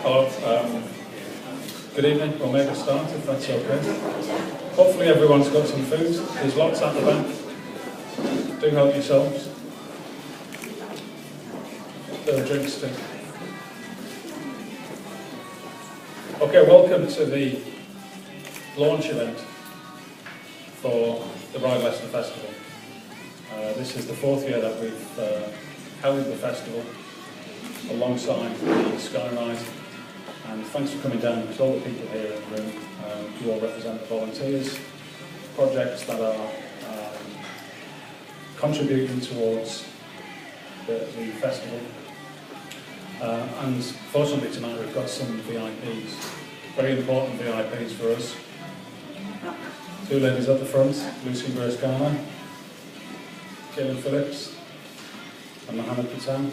Good evening. We'll make a start if that's okay. Hopefully everyone's got some food. There's lots at the back. Do help yourselves. There are drinks too. Okay, welcome to the launch event for the Ride Leicester Festival. This is the fourth year that we've held the festival alongside the Skyride, and thanks for coming down to all the people here in the room. You all represent the volunteers, projects that are contributing towards the festival. And fortunately tonight we've got some VIPs, very important VIPs for us. Two ladies at the front, Lucy Grace Garner, Kaylin Phillips and Mohammed Patan.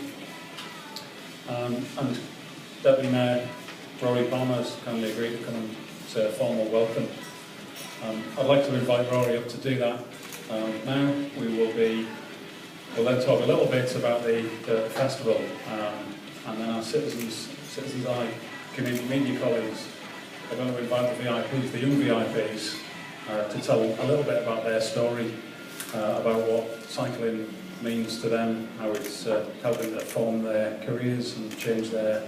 And Deputy Mayor Rory Palmer has kindly agreed to come and say a formal welcome. I'd like to invite Rory up to do that now. We'll then talk a little bit about the festival, and then our Citizens Eye community media colleagues are going to invite the VIPs, the young VIPs, to tell a little bit about their story, about what cycling means to them, how it's helping to form their careers and change their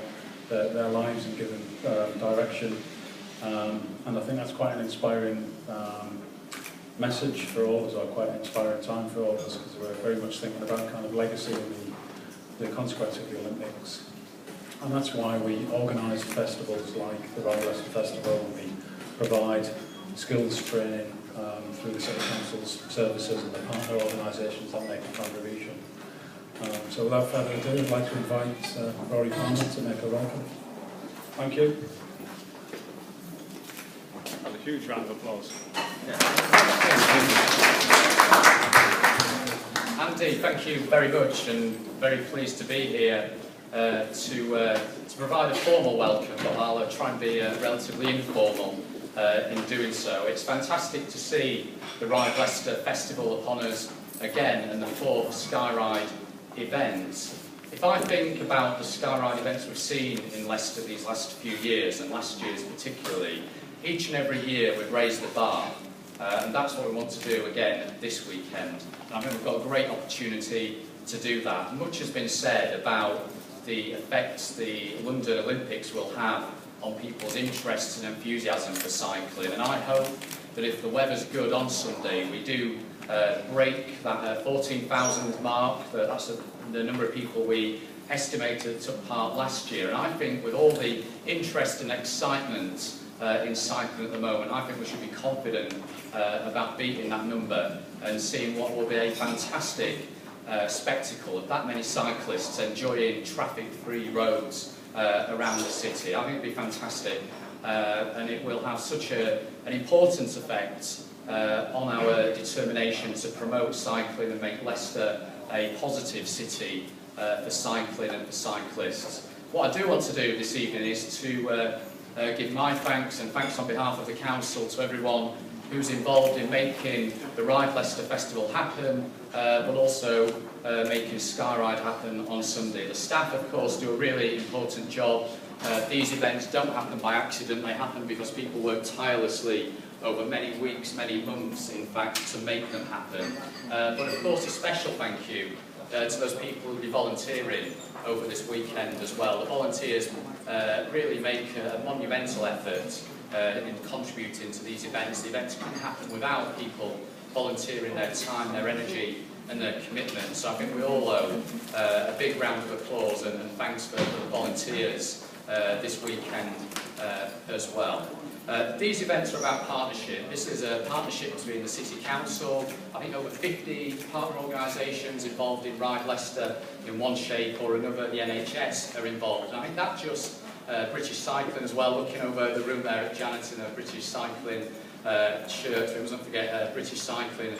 lives and give them direction. And I think that's quite an inspiring message for all of us, or quite an inspiring time for all of us, because we're very much thinking about kind of legacy and the consequence of the Olympics. And that's why we organise festivals like the Ride Leicester Festival, and we provide skills training through the City Council's services and the partner organisations that make a contribution. So without further ado, I'd like to invite Rory Palmer to make a welcome. Thank you. Have a huge round of applause. Andy, thank you very much, and very pleased to be here to provide a formal welcome, but I'll try and be relatively informal in doing so. It's fantastic to see the Ride Leicester Festival upon us again, and the fourth Skyride event. If I think about the Skyride events we've seen in Leicester these last few years, and last year's particularly, each and every year we've raised the bar, and that's what we want to do again this weekend. And I think we've got a great opportunity to do that. Much has been said about the effects the London Olympics will have on people's interests and enthusiasm for cycling, and I hope that if the weather's good on Sunday, we do break that 14,000 mark. That's the number of people we estimated took part last year, and I think with all the interest and excitement in cycling at the moment, I think we should be confident about beating that number and seeing what will be a fantastic spectacle of that many cyclists enjoying traffic-free roads around the city. I think it'll be fantastic, and it will have such an important effect on our determination to promote cycling and make Leicester a positive city for cycling and for cyclists. What I do want to do this evening is to give my thanks, and thanks on behalf of the Council, to everyone who's involved in making the Ride Leicester Festival happen, but also making Skyride happen on Sunday. The staff, of course, do a really important job. These events don't happen by accident, they happen because people work tirelessly over many weeks, many months, in fact, to make them happen. But of course, a special thank you to those people who will be volunteering over this weekend as well. The volunteers really make a monumental effort in contributing to these events. The events can't happen without people volunteering their time, their energy and their commitment. So I think we all owe a big round of applause and thanks for the volunteers this weekend as well. These events are about partnership. This is a partnership between the City Council, I think over 50 partner organisations involved in Ride Leicester in one shape or another. The NHS are involved. And I think that just British Cycling as well, looking over the room there at Janet in a British Cycling shirt. We mustn't forget British Cycling,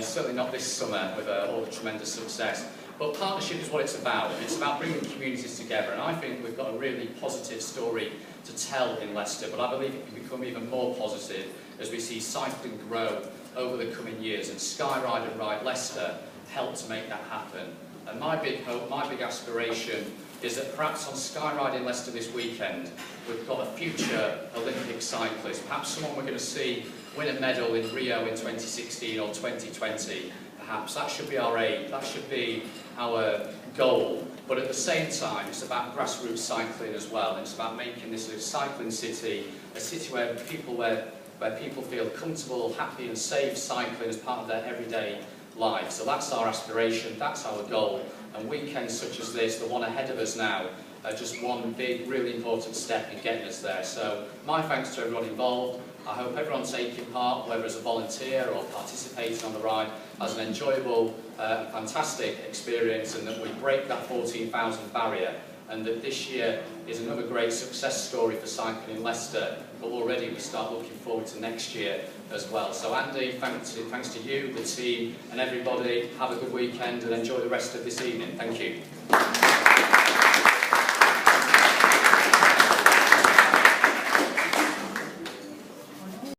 certainly not this summer with all the tremendous success. But partnership is what it's about. It's about bringing communities together, and I think we've got a really positive story to tell in Leicester, but I believe it can become even more positive as we see cycling grow over the coming years, and Skyride and Ride Leicester help to make that happen. And my big hope, my big aspiration is that perhaps on Skyride in Leicester this weekend, we've got a future Olympic cyclist, perhaps someone we're going to see win a medal in Rio in 2016 or 2020, perhaps. That should be our aim, that should be our goal. But at the same time, it's about grassroots cycling as well. It's about making this a cycling city, a city where people feel comfortable, happy and safe cycling as part of their everyday life. So that's our aspiration, that's our goal. And weekends such as this, the one ahead of us now, are just one big, really important step in getting us there. So my thanks to everyone involved. I hope everyone taking part, whether as a volunteer or participating on the ride, has an enjoyable, fantastic experience, and that we break that 14,000 barrier, and that this year is another great success story for cycling in Leicester, but already we start looking forward to next year as well. So Andy, thanks to you, the team and everybody. Have a good weekend and enjoy the rest of this evening. Thank you.